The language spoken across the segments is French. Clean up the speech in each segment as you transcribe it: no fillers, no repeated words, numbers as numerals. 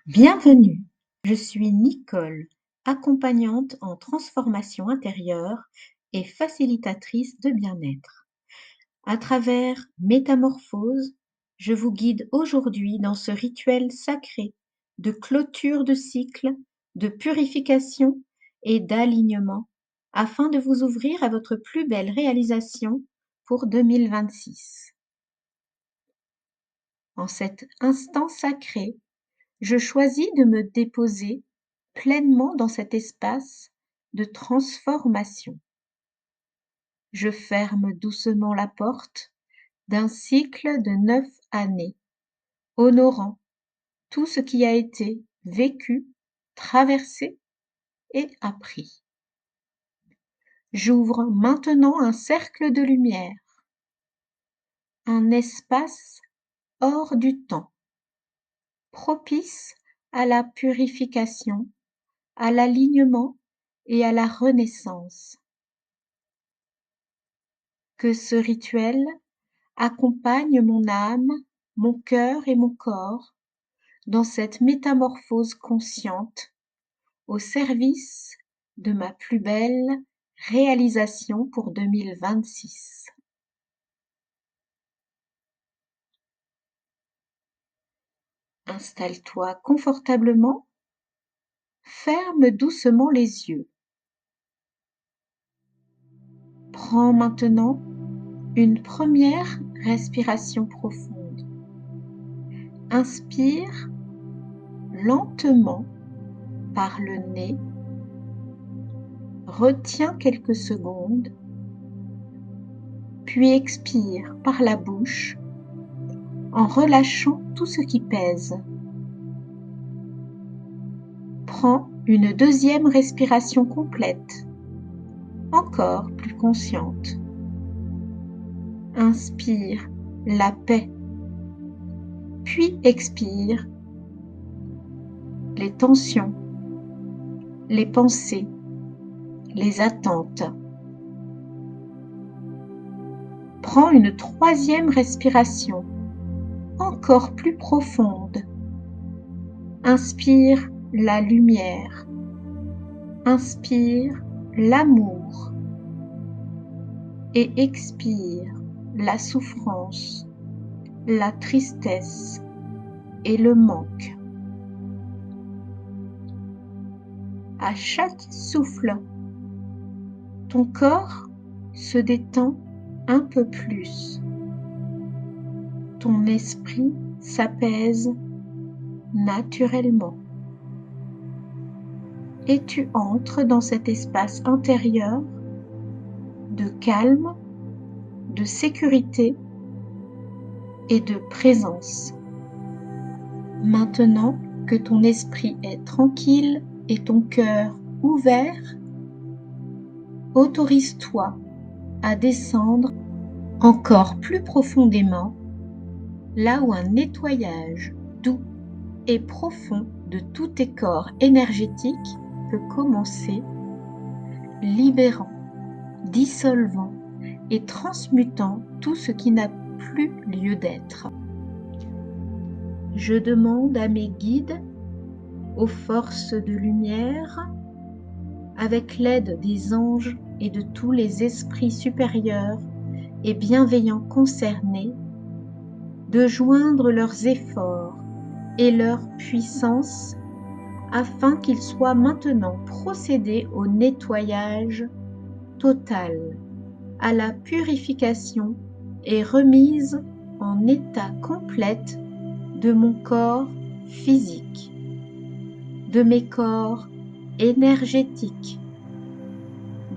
Bienvenue, je suis Nicole, accompagnante en transformation intérieure et facilitatrice de bien-être. À travers Métamorphose, je vous guide aujourd'hui dans ce rituel sacré de clôture de cycle, de purification et d'alignement afin de vous ouvrir à votre plus belle réalisation pour 2026. En cet instant sacré, je choisis de me déposer pleinement dans cet espace de transformation. Je ferme doucement la porte d'un cycle de 9 années, honorant tout ce qui a été vécu, traversé et appris. J'ouvre maintenant un cercle de lumière, un espace hors du temps, propice à la purification, à l'alignement et à la renaissance. Que ce rituel accompagne mon âme, mon cœur et mon corps dans cette métamorphose consciente au service de ma plus belle réalisation pour 2026. Installe-toi confortablement, ferme doucement les yeux. Prends maintenant une première respiration profonde. Inspire lentement par le nez. Retiens quelques secondes, puis expire par la bouche en relâchant tout ce qui pèse. Prends une deuxième respiration complète, encore plus consciente. Inspire la paix, puis expire les tensions, les pensées, les attentes. Prends une troisième respiration, encore plus profonde. Inspire la lumière. Inspire l'amour. Et expire la souffrance, la tristesse et le manque. À chaque souffle, ton corps se détend un peu plus. Ton esprit s'apaise naturellement. Et tu entres dans cet espace intérieur de calme, de sécurité et de présence. Maintenant que ton esprit est tranquille et ton cœur ouvert, autorise-toi à descendre encore plus profondément, là où un nettoyage doux et profond de tous tes corps énergétiques peut commencer, libérant, dissolvant et transmutant tout ce qui n'a plus lieu d'être. Je demande à mes guides, aux forces de lumière, avec l'aide des anges et de tous les esprits supérieurs et bienveillants concernés, de joindre leurs efforts et leur puissance afin qu'il soit maintenant procédé au nettoyage total, à la purification et remise en état complète de mon corps physique, de mes corps énergétiques,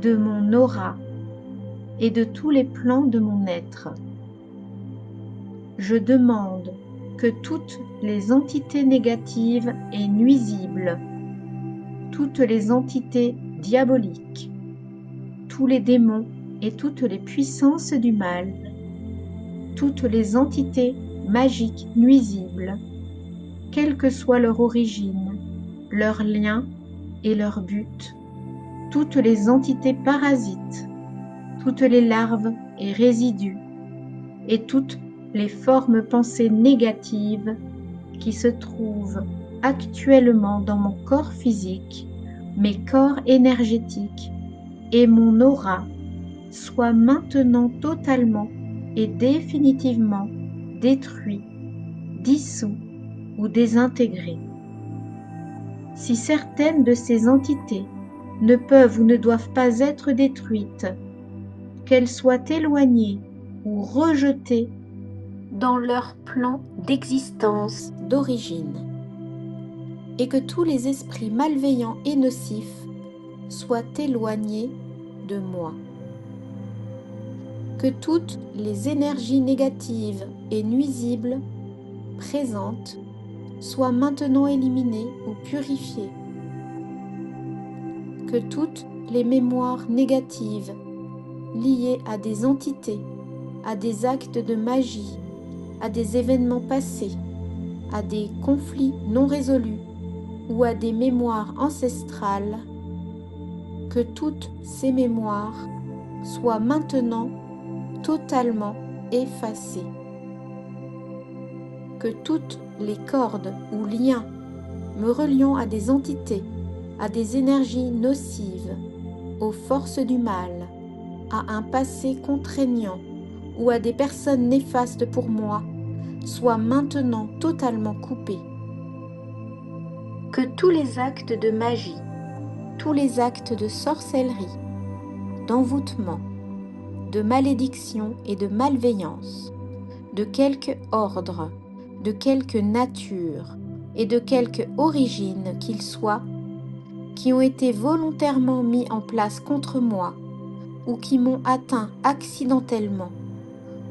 de mon aura et de tous les plans de mon être. Je demande que toutes les entités négatives et nuisibles, toutes les entités diaboliques, tous les démons et toutes les puissances du mal, toutes les entités magiques nuisibles, quelle que soit leur origine, leur lien et leur but, toutes les entités parasites, toutes les larves et résidus, et toutes les formes pensées négatives qui se trouvent actuellement dans mon corps physique, mes corps énergétiques et mon aura soient maintenant totalement et définitivement détruits, dissous ou désintégrés. Si certaines de ces entités ne peuvent ou ne doivent pas être détruites, qu'elles soient éloignées ou rejetées dans leur plan d'existence d'origine, et que tous les esprits malveillants et nocifs soient éloignés de moi. Que toutes les énergies négatives et nuisibles présentes soient maintenant éliminées ou purifiées. Que toutes les mémoires négatives liées à des entités, à des actes de magie, à des événements passés, à des conflits non résolus ou à des mémoires ancestrales, que toutes ces mémoires soient maintenant totalement effacées. Que toutes les cordes ou liens me reliant à des entités, à des énergies nocives, aux forces du mal, à un passé contraignant ou à des personnes néfastes pour moi, soient maintenant totalement coupés. Que tous les actes de magie, tous les actes de sorcellerie, d'envoûtement, de malédiction et de malveillance, de quelque ordre, de quelque nature et de quelque origine qu'ils soient, qui ont été volontairement mis en place contre moi, ou qui m'ont atteint accidentellement,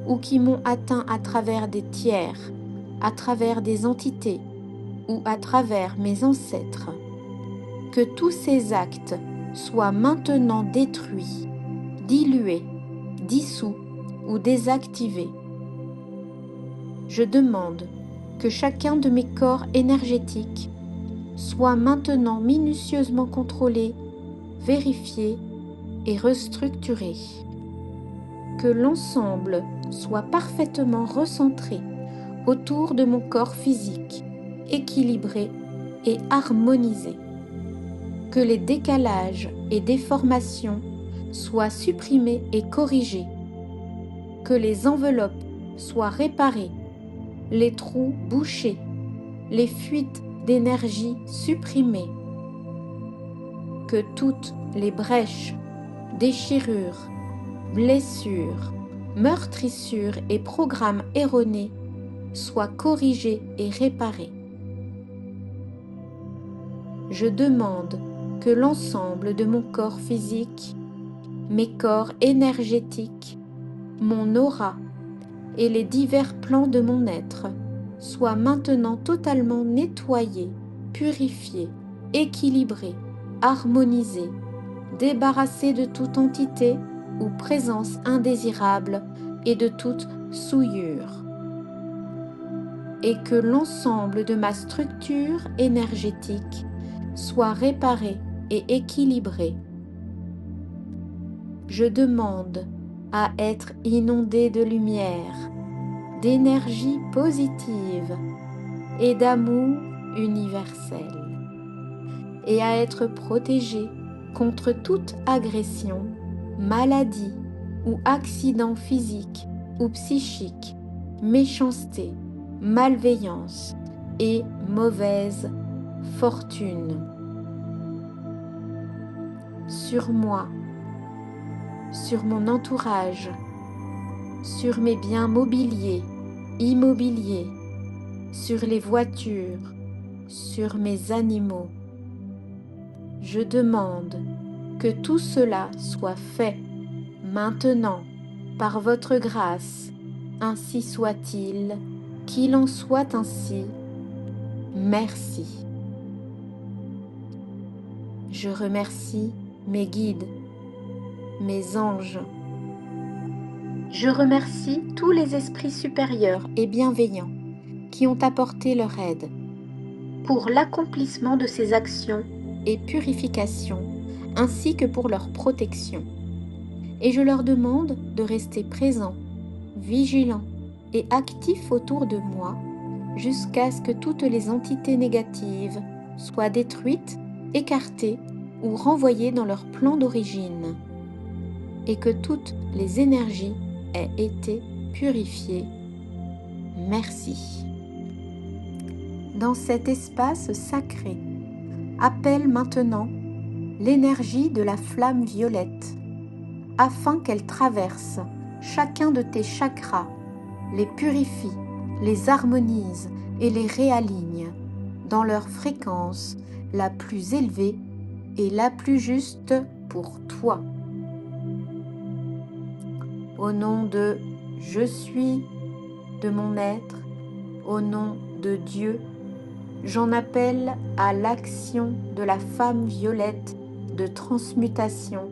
ou qui m'ont atteint à travers des tiers, à travers des entités, ou à travers mes ancêtres, que tous ces actes soient maintenant détruits, dilués, dissous ou désactivés. Je demande que chacun de mes corps énergétiques soit maintenant minutieusement contrôlé, vérifié et restructuré. Que l'ensemble soit parfaitement recentré autour de mon corps physique, équilibré et harmonisé. Que les décalages et déformations soient supprimés et corrigés. Que les enveloppes soient réparées, les trous bouchés, les fuites d'énergie supprimées. Que toutes les brèches, déchirures, blessures, meurtrissures et programmes erronés soient corrigés et réparés. Je demande que l'ensemble de mon corps physique, mes corps énergétiques, mon aura et les divers plans de mon être soient maintenant totalement nettoyés, purifiés, équilibrés, harmonisés, débarrassés de toute entité ou présence indésirable et de toute souillure. Et que l'ensemble de ma structure énergétique soit réparé et équilibré. Je demande à être inondé de lumière, d'énergie positive et d'amour universel, et à être protégé contre toute agression, maladie ou accident physique ou psychique, méchanceté, malveillance et mauvaise fortune. Sur moi, sur mon entourage, sur mes biens mobiliers, immobiliers, sur les voitures, sur mes animaux. Je demande que tout cela soit fait maintenant par votre grâce, ainsi soit-il, qu'il en soit ainsi. Merci. Je remercie mes guides, mes anges. Je remercie tous les esprits supérieurs et bienveillants qui ont apporté leur aide pour l'accomplissement de ces actions et purifications, ainsi que pour leur protection. Et je leur demande de rester présents, vigilants et actifs autour de moi jusqu'à ce que toutes les entités négatives soient détruites, écartées ou renvoyées dans leur plan d'origine, et que toutes les énergies aient été purifiées. Merci. Dans cet espace sacré, appelle maintenant l'énergie de la flamme violette, afin qu'elle traverse chacun de tes chakras, les purifie, les harmonise et les réaligne dans leur fréquence la plus élevée et la plus juste pour toi. Au nom de Je suis, de mon être, au nom de Dieu, j'en appelle à l'action de la femme violette de transmutation,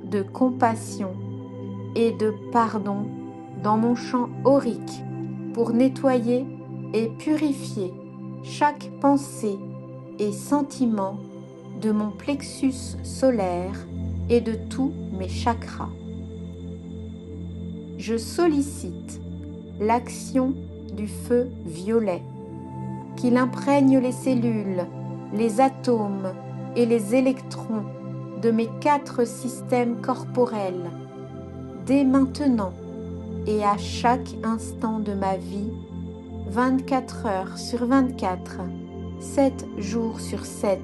de compassion et de pardon dans mon champ aurique pour nettoyer et purifier chaque pensée et sentiment de mon plexus solaire et de tous mes chakras. Je sollicite l'action du feu violet, qu'il imprègne les cellules, les atomes et les électrons de mes 4 systèmes corporels, dès maintenant et à chaque instant de ma vie, 24 heures sur 24, 7 jours sur 7,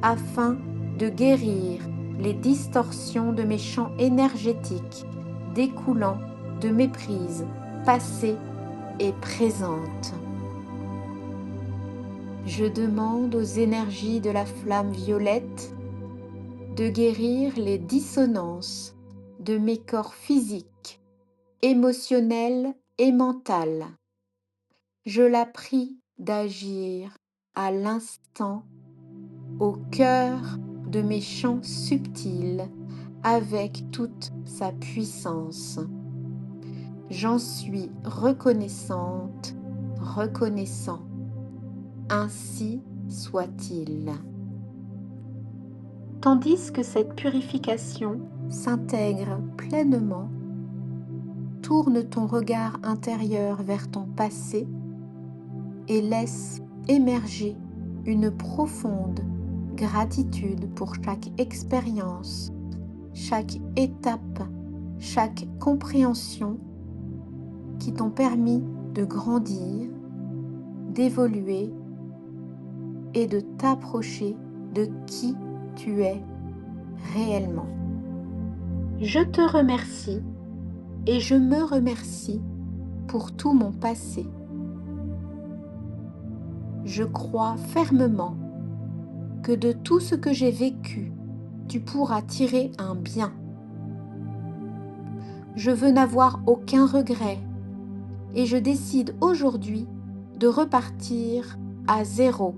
afin de guérir les distorsions de mes champs énergétiques découlant de mes prises passées et présentes. Je demande aux énergies de la flamme violette de guérir les dissonances de mes corps physiques, émotionnels et mentaux. Je la prie d'agir à l'instant au cœur de mes champs subtils avec toute sa puissance. J'en suis reconnaissante, reconnaissant. Ainsi soit-il. Tandis que cette purification s'intègre pleinement, tourne ton regard intérieur vers ton passé et laisse émerger une profonde gratitude pour chaque expérience, chaque étape, chaque compréhension qui t'ont permis de grandir, d'évoluer et de t'approcher de qui tu es réellement. Je te remercie et je me remercie pour tout mon passé. Je crois fermement que de tout ce que j'ai vécu, tu pourras tirer un bien. Je veux n'avoir aucun regret et je décide aujourd'hui de repartir à zéro,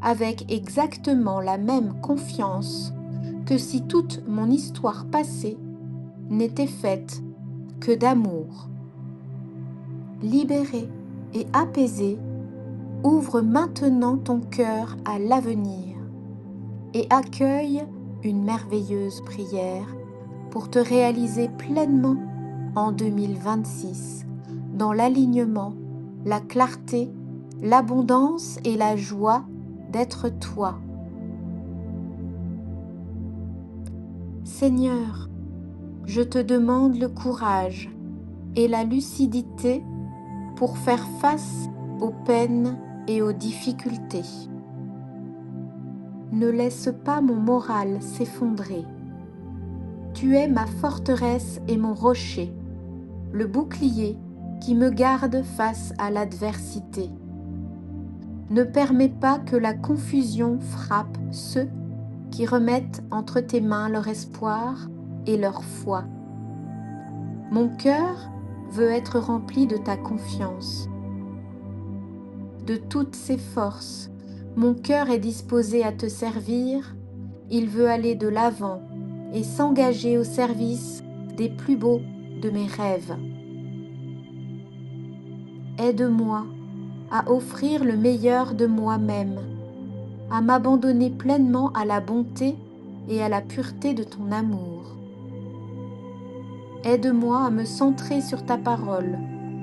avec exactement la même confiance que si toute mon histoire passée n'était faite que d'amour. Libéré et apaisé, ouvre maintenant ton cœur à l'avenir et accueille une merveilleuse prière pour te réaliser pleinement en 2026 dans l'alignement, la clarté, l'abondance et la joie d'être toi. Seigneur, je te demande le courage et la lucidité pour faire face aux peines et aux difficultés. Ne laisse pas mon moral s'effondrer. Tu es ma forteresse et mon rocher, le bouclier qui me garde face à l'adversité. Ne permets pas que la confusion frappe ceux qui remettent entre tes mains leur espoir et leur foi. Mon cœur veut être rempli de ta confiance. De toutes ses forces, mon cœur est disposé à te servir, il veut aller de l'avant et s'engager au service des plus beaux de mes rêves. Aide-moi à offrir le meilleur de moi-même, à m'abandonner pleinement à la bonté et à la pureté de ton amour. Aide-moi à me centrer sur ta parole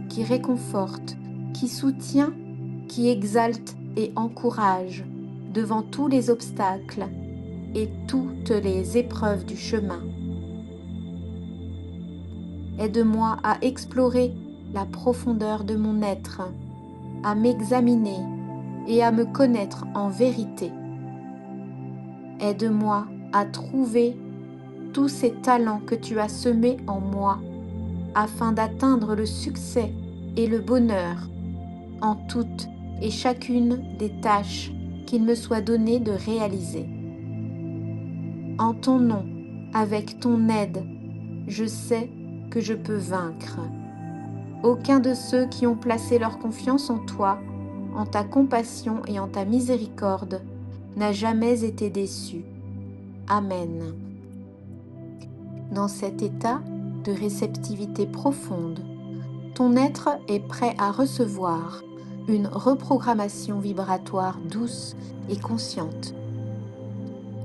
qui réconforte, qui soutient, qui exalte et encourage devant tous les obstacles et toutes les épreuves du chemin. Aide-moi à explorer la profondeur de mon être, à m'examiner et à me connaître en vérité. Aide-moi à trouver tous ces talents que tu as semés en moi afin d'atteindre le succès et le bonheur en toutes et chacune des tâches qu'il me soit donné de réaliser. En ton nom, avec ton aide, je sais que je peux vaincre. Aucun de ceux qui ont placé leur confiance en toi, en ta compassion et en ta miséricorde, n'a jamais été déçu. Amen. Dans cet état de réceptivité profonde, ton être est prêt à recevoir une reprogrammation vibratoire douce et consciente.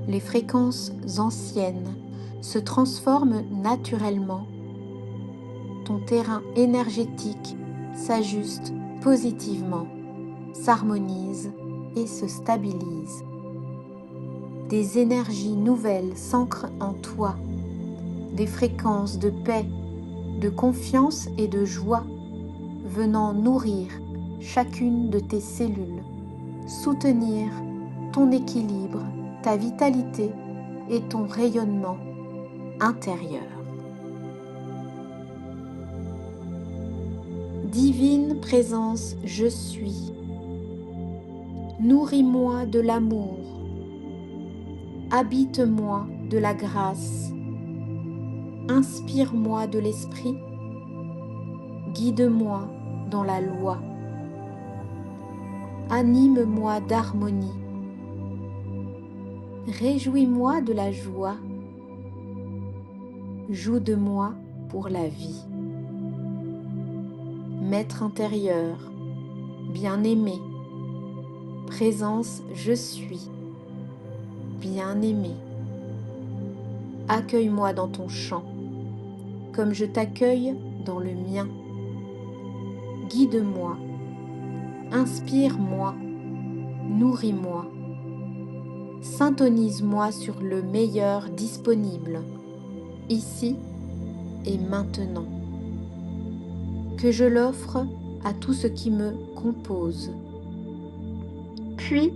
Les fréquences anciennes se transforment naturellement. Ton terrain énergétique s'ajuste positivement, s'harmonise et se stabilise. Des énergies nouvelles s'ancrent en toi, des fréquences de paix, de confiance et de joie venant nourrir chacune de tes cellules, soutenir ton équilibre, ta vitalité et ton rayonnement intérieur. Divine présence, je suis. Nourris-moi de l'amour. Habite-moi de la grâce. Inspire-moi de l'esprit. Guide-moi dans la loi. Anime-moi d'harmonie. Réjouis-moi de la joie. Joue de moi pour la vie. Maître intérieur, bien-aimé, présence je suis, bien-aimé. Accueille-moi dans ton champ, comme je t'accueille dans le mien. Guide-moi, inspire-moi, nourris-moi. Syntonise-moi sur le meilleur disponible, ici et maintenant. Que je l'offre à tout ce qui me compose, puis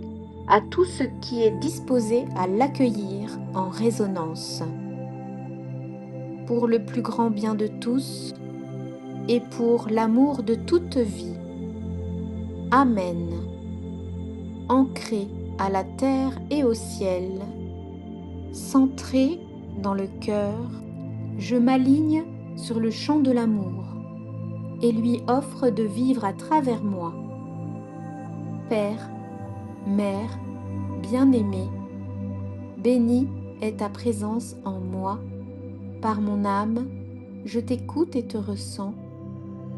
à tout ce qui est disposé à l'accueillir en résonance. Pour le plus grand bien de tous et pour l'amour de toute vie. Amen. Ancré à la terre et au ciel, centré dans le cœur, je m'aligne sur le champ de l'amour et lui offre de vivre à travers moi. Père, Mère, bien-aimé, bénie est ta présence en moi. Par mon âme, je t'écoute et te ressens.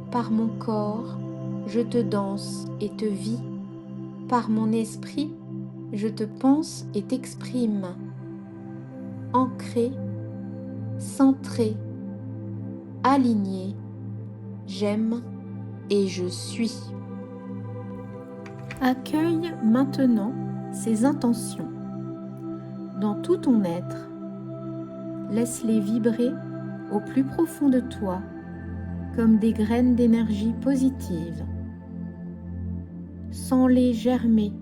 Par mon corps, je te danse et te vis. Par mon esprit, je te pense et t'exprime. Ancré, centré, aligné, j'aime et je suis. Accueille maintenant ces intentions. Dans tout ton être, laisse-les vibrer au plus profond de toi comme des graines d'énergie positive. Sens-les germer,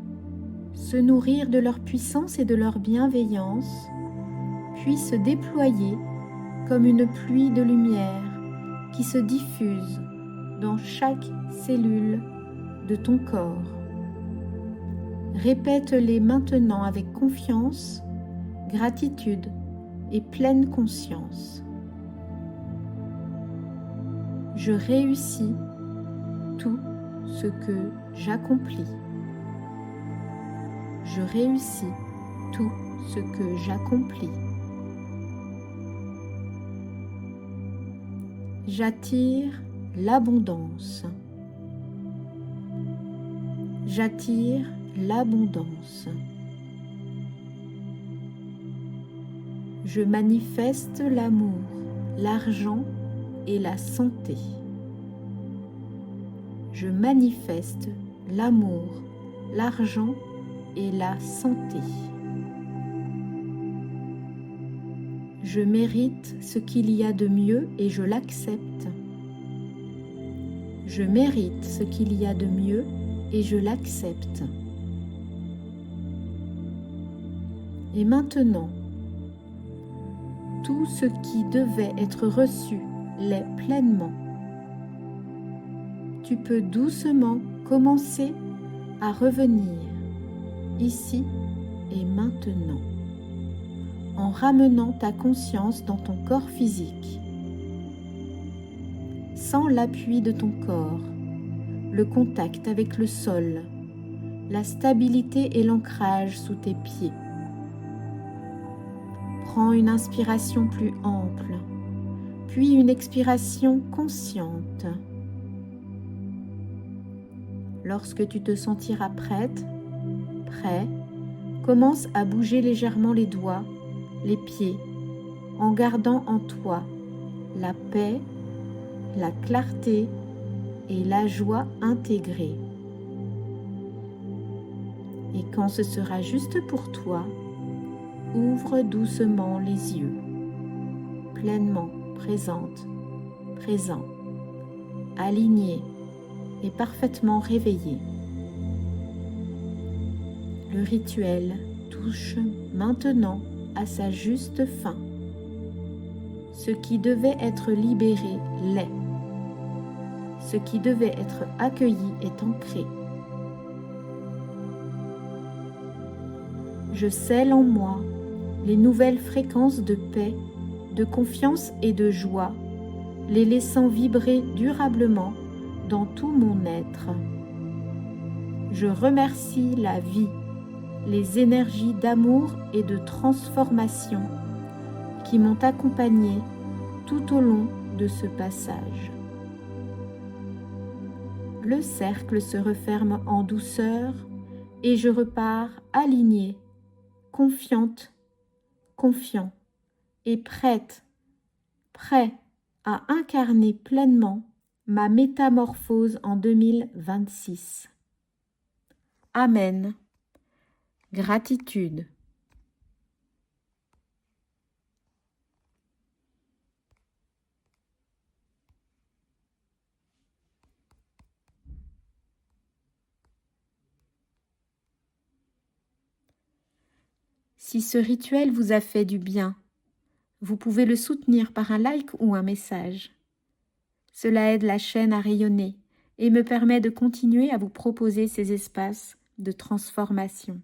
se nourrir de leur puissance et de leur bienveillance, puis se déployer comme une pluie de lumière qui se diffuse dans chaque cellule de ton corps. Répète-les maintenant avec confiance, gratitude et pleine conscience. Je réussis tout ce que j'accomplis. Je réussis tout ce que j'accomplis. J'attire l'abondance. J'attire l'abondance. Je manifeste l'amour, l'argent et la santé. je manifeste l'amour, l'argent et la santé. Je mérite ce qu'il y a de mieux et je l'accepte. Je mérite ce qu'il y a de mieux et je l'accepte. Et maintenant, tout ce qui devait être reçu l'est pleinement. Tu peux doucement commencer à revenir ici et maintenant, en ramenant ta conscience dans ton corps physique. Sans l'appui de ton corps, le contact avec le sol, la stabilité et l'ancrage sous tes pieds. Prends une inspiration plus ample, puis une expiration consciente. Lorsque tu te sentiras prête, prêt, commence à bouger légèrement les doigts, les pieds, en gardant en toi la paix, la clarté et la joie intégrée. Et quand ce sera juste pour toi, ouvre doucement les yeux, pleinement présente, présent, aligné et parfaitement réveillé. Le rituel touche maintenant à sa juste fin. Ce qui devait être libéré l'est. Ce qui devait être accueilli est ancré. Je scelle en moi les nouvelles fréquences de paix, de confiance et de joie, les laissant vibrer durablement dans tout mon être. Je remercie la vie, les énergies d'amour et de transformation qui m'ont accompagné tout au long de ce passage. Le cercle se referme en douceur et je repars alignée, confiante, confiant et prête, prêt à incarner pleinement ma métamorphose en 2026. Amen. Gratitude. Si ce rituel vous a fait du bien, vous pouvez le soutenir par un like ou un message. Cela aide la chaîne à rayonner et me permet de continuer à vous proposer ces espaces de transformation.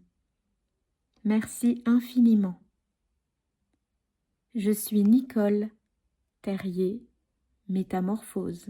Merci infiniment. Je suis Nicole Terrier, Métamorphose.